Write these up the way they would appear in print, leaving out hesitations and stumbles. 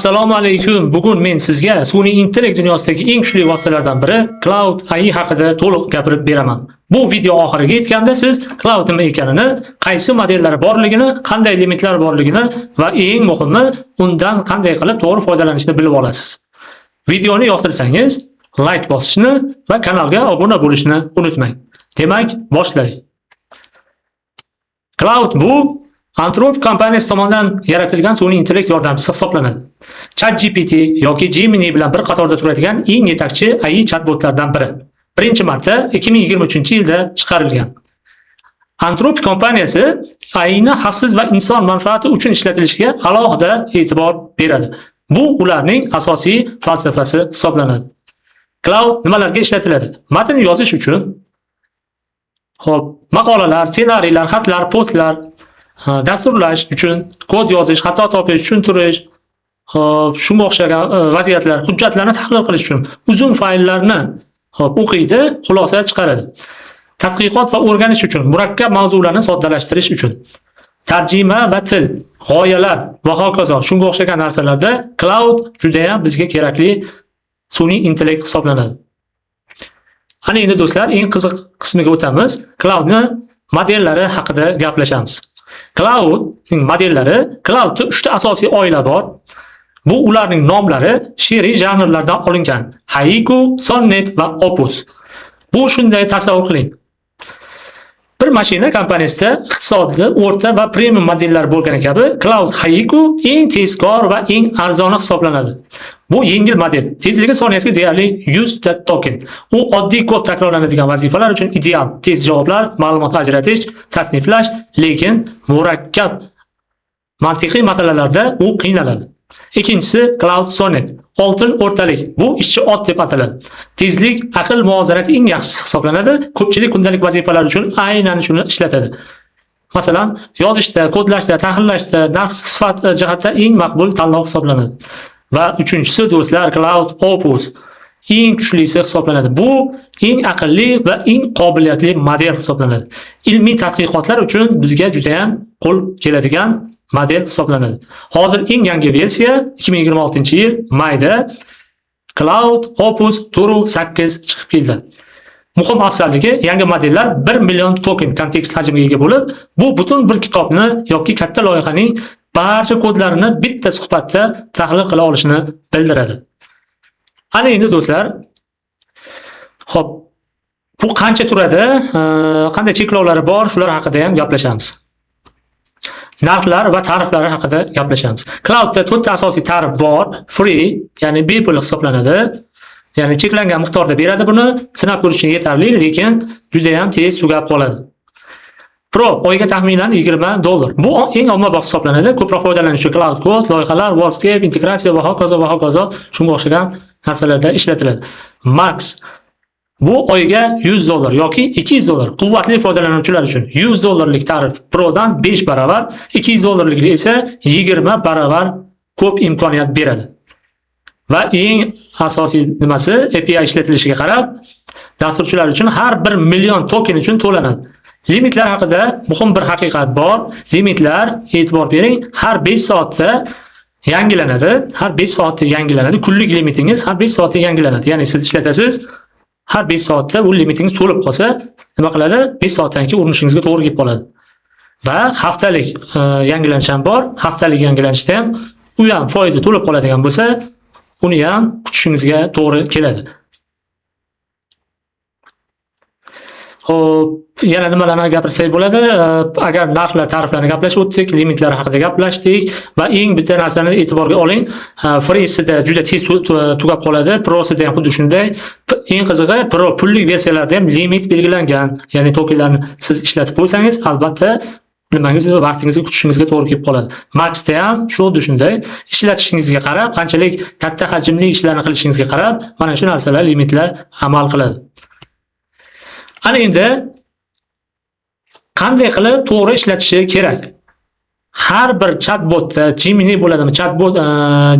Assalomu alaykum. Bugun men sizga sun'iy intellekt dunyosidagi eng kuchli vositalardan biri Cloud AI haqida to'liq gapirib beraman. Bu video oxiriga yetganda siz Cloud nima ekanini, qaysi modellari borligini, qanday limitlar borligini va eng muhimi undan qanday qilib to'g'ri foydalanishni bilib olasiz. Videoni yoqtirsangiz like bosishni va kanalga obuna bo'lishni unutmang. Demak, boshlaylik. Cloud bu Anthropic kompaniyasi tomonidan yaratilgan sun'iy intellekt yordamchisi hisoblanadi. ChatGPT yoki Gemini bilan bir qatorda turadigan eng yetakchi AI chatbotlardan biri. Birinchi marta 2023-yilda chiqarilgan. Anthropic kompaniyasi AIni xavfsiz va inson manfaati uchun ishlatilishiga alohida e'tibor beradi. Bu ularning asosiy falsafasi hisoblanadi. Cloud nimalarga ishlatiladi? Matn yozish uchun, maqolalar, ssenariylar, xatlar, postlar, dasturlash uchun, kod yozish, xato topish, tushuntirish, shunga o'xshagan vaziyatlar, hujjatlarni tahlil qilish uchun uzun fayllarni o'qiydi, xulosa chiqaradi. Tadqiqot va o'rganish uchun, murakkab mavzularni soddalashtirish uchun, tarjima va til, g'oyalar va hokazo shunga o'xshagan narsalarda Cloud juda ham bizga kerakli sun'iy intellekt hisoblanadi. Ana endi do'stlar, eng qiziq qismiga o'tamiz. Cloudni modellari haqida gaplashamiz. Cloudning modellari, Cloudda 3 ta asosiy oila bor. Bu ularning nomlari she'riy janrlardan olingan: Haiku, Sonnet va Opus. Bu shunday tasavvur qiling. Bir mashina kompaniyasida iqtisodli, o'rta va premium modellar bo'lgani kabi, Cloud Haiku eng tezkor va eng arzoni hisoblanadi. Bu yengil model. Tezligi soniyasiga deyarli 100 ta token. U oddiy kod takrorlanadigan vazifalar uchun ideal. Tez javoblar, ma'lumot ajratish, tasniflash, lekin murakkab mantiqiy masalalarda u qiynaladi. Ikkinchisi Cloud Sonnet. Oltin o'rtalik. Bu ishchi ot deb ataladi. Tezlik, aql muvozanati eng yaxshisi hisoblanadi. Ko'pchilik kundalik vazifalar uchun aynan shuni ishlatadi. Masalan, yozishda, kodlashda, tahlillashda, narx-sifat jihatdan eng maqbul tanlov hisoblanadi. Va uchinchisi do'stlar Cloud Opus. Eng kuchlisi hisoblanadi. Bu eng aqlli va eng qobiliyatli model hisoblanadi. Ilmiy tadqiqotlar uchun bizga juda ham qo'l keladigan model hisoblanadi. Hozir eng yangi versiya 2026-yil mayda Cloud Opus Turu 8 chiqib keldi. Muhim afzalligi, yangi modellar 1 million token kontekst hajmiga ega bo'lib, bu butun bir kitobni yoki katta loyihaning barcha kodlarini bitta suhbatda tahlil qila olishini bildiradi. Ana endi do'stlar, xo'p, bu qancha turadi, qanday cheklovlari bor, shular haqida ham gaplashamiz. Narxlar va tariflari haqida gaplashamiz. Cloudda 4 ta asosiy tarif bor. Free, ya'ni bepul hisoblanadi. Ya'ni cheklangan miqdorda beradi buni, sinab ko'rish uchun yetarli, lekin juda ham tez tugab qoladi. Pro oyiga taxminan $20. Bu eng ommabop hisoblanadi. Ko'proq foydalanuvchi Cloud Code, loyihalar, WhatsApp, integratsiya va hokazo shunga o'xshagan narsalarda ishlatiladi. Max bu oyiga $100 yoki $200. Quvvatli foydalanuvchilar uchun $100lik tarif Prodan 5 baravar, $200lik esa 20 baravar ko'p imkoniyat beradi. Va eng asosiy nimasi, API ishlatilishiga qarab, dasturchilar uchun har 1 million token uchun to'lanadi. Limitlar haqida muhim bir haqiqat bor. Limitlar, e'tibor bering, har 5 soatda yangilanadi. Har 5 soatda yangilanadi. Kunlik limitingiz har 5 soatda yangilanadi. Ya'ni siz ishlatasiz, har 5 soatda u limitingiz to'lib qolsa, nima qiladi? 5 soatdan keyin urinishingizga to'g'ri kelib qoladi. Va haftalik yangilanish ham bor. Haftalik yangilanishda ham u ham foizi to'lib qoladigan bo'lsa, uni ham kutishingizga to'g'ri keladi. Xo'p, yana nimalarni gapirsak bo'ladi? Agar narxlar, tariflarni gaplashib o'tdik, limitlar haqida gaplashdik va eng bitta narsani e'tiborga oling. Freesida juda tez tugab qoladi, Prosida ham xuddi shunday. Eng qizig'i, Pro pullik versiyalarda ham limit belgilangan. Ya'ni tokenlarni siz ishlatib qo'ysangiz, albatta nimangiz va vaqtingizga kutishingizga to'g'ri kelib qoladi. Maxda ham xuddi shunday. Ishlatishingizga qarab, qanchalik katta hajmli ishlarni qilishingizga qarab, mana shu narsalar, limitlar amal qiladi. Ana endi qanday qilib to'g'ri ishlatishi kerak? Har bir chatbotda, Gemini bo'ladimi,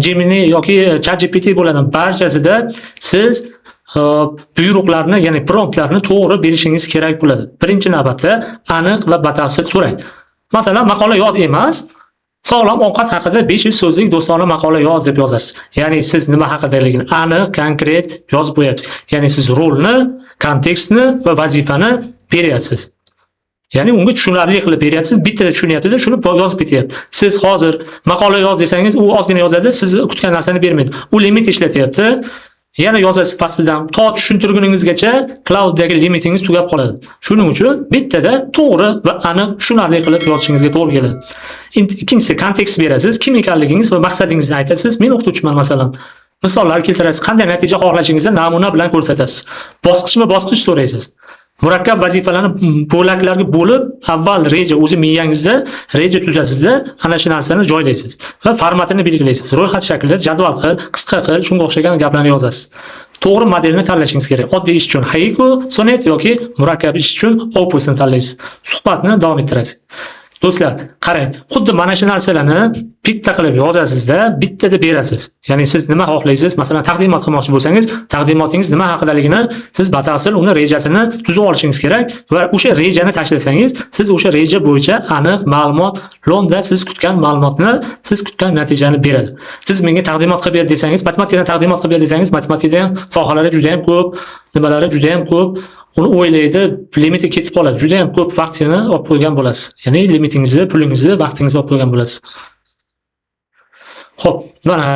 Gemini yoki ChatGPT bo'ladimi, barchasida siz buyruqlarni, ya'ni promptlarni to'g'ri berishingiz kerak bo'ladi. Birinchi navbatda aniq va batafsil so'rang. Masalan, maqola yoz emas, Sog'lom ovqat haqida 500 so'zlik do'stona maqola yoz deb yozasiz. Ya'ni siz nima haqidaligini aniq, konkret yozib qo'yapsiz. Ya'ni siz rolni, kontekstni va vazifani beryapsiz. Ya'ni unga tushunarli qilib beryapsiz, bittada tushunyapti-da, shuni yozib ketyapti. Siz hozir maqola yoz desangiz, u ozgina yozadi, siz kutgan narsani bermaydi. U limit ishlatyapti. Yana yozasiz pastidan, to tushuntirguningizgacha clouddagi limitingiz tugab qoladi. Shuning uchun bittada to'g'ri va aniq tushunarli qilib yozishingizga to'g'ri keladi. Ikkinchisi, kontekst berasiz, kim ekanligingiz va maqsadingizni aytasiz. Men o'qituvchiman masalan. Misollar keltirasiz, qanday natija xohlashingizni namuna bilan ko'rsatasiz. Bosqichma-bosqich so'raysiz. Murakkab vazifalarni bo'laklarga bo'lib, avval reja, o'zi miyangizda reja tuzasizda, ana shu narsani joylaysiz va formatini belgilaysiz. Ro'yxat shaklida jadval qil, qisqa qil, shunga o'xshagan gaplarni yozasiz. To'g'ri modelni tanlashingiz kerak. Oddiy ish uchun haiku, sonet yoki murakkab ish uchun opusni tanlaysiz. Suhbatni davom ettirasiz. Do'stlar, qarang, xuddi mana shu narsalarni bitta qilib yozasizda, bittada berasiz. Ya'ni siz nima xohlaysiz? Masalan, taqdimot qilmoqchi bo'lsangiz, taqdimotingiz nima haqidaligini siz batafsil uni rejasini tuzib olishingiz kerak va o'sha rejani tashlasangiz, siz o'sha reja bo'yicha aniq ma'lumot, lo'nda siz kutgan ma'lumotni, siz kutgan natijani beradi. Siz menga taqdimot qilib ber desangiz, matematikadan taqdimot qilib ber desangiz, matematikada ham sohalari juda ham ko'p, nimalari juda ham ko'p. Uni o'ylaydi, limiti ketib qoladi. Juda ham ko'p vaqtini olib qo'ygan bo'lasiz. Ya'ni limitingizni, pulingizni, vaqtingizni olib qo'ygan bo'lasiz. Xo'p, mana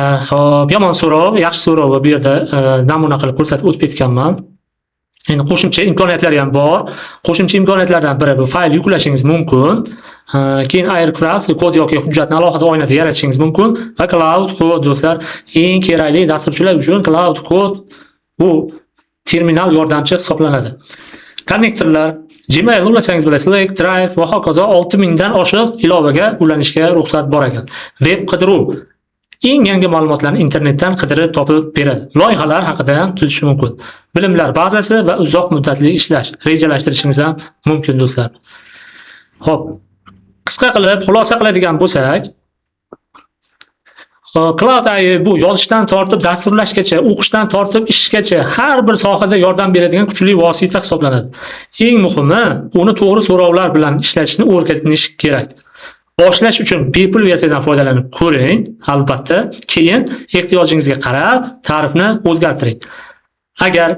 yomon so'rov, yaxshi so'rov bu yerda namuna qilib ko'rsatib o'tib ketganman. Endi qo'shimcha imkoniyatlari ham bor. Qo'shimcha imkoniyatlardan biri bu fayl yuklashingiz mumkin. Keyin Aircraft kod yoki hujjatni alohida oynada yaratishingiz mumkin va Cloud Code do'stlar, eng kerakli dasturchilar uchun Cloud Code bu terminal yordamchi hisoblanadi. Konnektorlar, Gmail ulasangiz bo'ladi, Slack, Drive va hokazo 6000 dan oshiq ilovaga ulanishga ruxsat bor ekan. Web qidiruv eng yangi ma'lumotlarni internetdan qidirib topib beradi. Loyihalar haqida ham tuzish mumkin. Bilimlar bazasi va uzoq muddatli ishlash rejalashtirishingiz ham mumkin do'stlar. Xo'p, qisqa qilib xulosa qiladigan bo'lsak, Cloud AI bu yozishdan tortib dasturlashgacha, o'qishdan tortib ishgacha har bir sohada yordam beradigan kuchli vosita hisoblanadi. Eng muhimi, uni to'g'ri so'rovlar bilan ishlatishni o'rgatish kerak. Boshlash uchun bepul versiyadan foydalanib ko'ring, albatta. Keyin ehtiyojingizga qarab ta'rifni o'zgartiring. Agar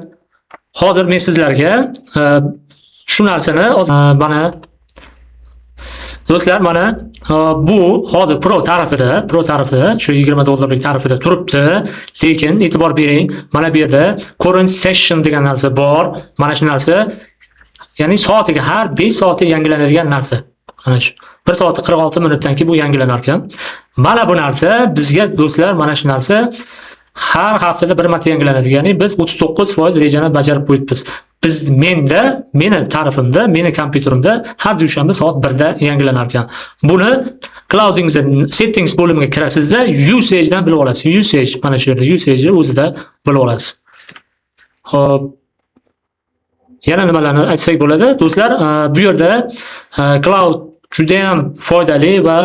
hozir men sizlarga shu narsani mana do'stlar, mana bu hozir Pro tarifida shu $20 tarifida turibdi, lekin e'tibor bering, mana bu yerda current session degan narsa bor. Mana shu narsa, ya'ni soatiga har 5 soatda yangilanadigan narsa. Mana shu 1 soat 46 minutdan keyin bu yangilanar ekan. Mana bu narsa bizga do'stlar, mana shu narsa har haftada bir marta yangilanadi. Ya'ni biz 39% rejani bajarib qo'yibmiz. Meni tarifimda, meni kompyuterimda har dushanba soat 1 da yangilanar ekan. Buni cloudingizda settings bo'limiga kirasizda usage dan bilib olasiz. Usage, mana shu yerda usage o'zida bilib olasiz. Xo'p. Yana nimalarni aytsak bo'ladi? Do'stlar, bu yerda cloud juda ham foydali va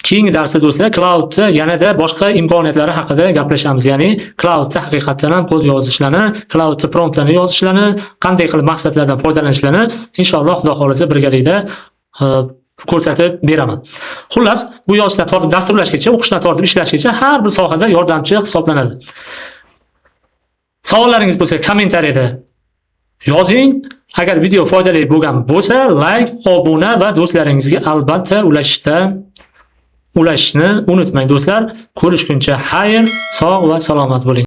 keyingi darsda do'stlar cloudda yanada boshqa imkoniyatlari haqida gaplashamiz. Ya'ni cloudda haqiqatan ham kod yozishlarini, cloudda promptlarni yozishlarini, qanday qilib maqsadlardan foydalanishlarini inshaalloh Xudo xolisa birgalikda ko'rsatib beraman. Xullas, bu yozishdan tortib dasturlashgacha, o'qishdan tortib ishlashgacha har bir sohada yordamchi hisoblanadi. Savollaringiz bo'lsa, kommentariyada yozing. Agar video foydali bo'lgan bo'lsa, like, obuna va do'stlaringizga albatta ulashishni unutmang do'stlar. Ko'rishguncha xayr, sog' va salomat bo'ling.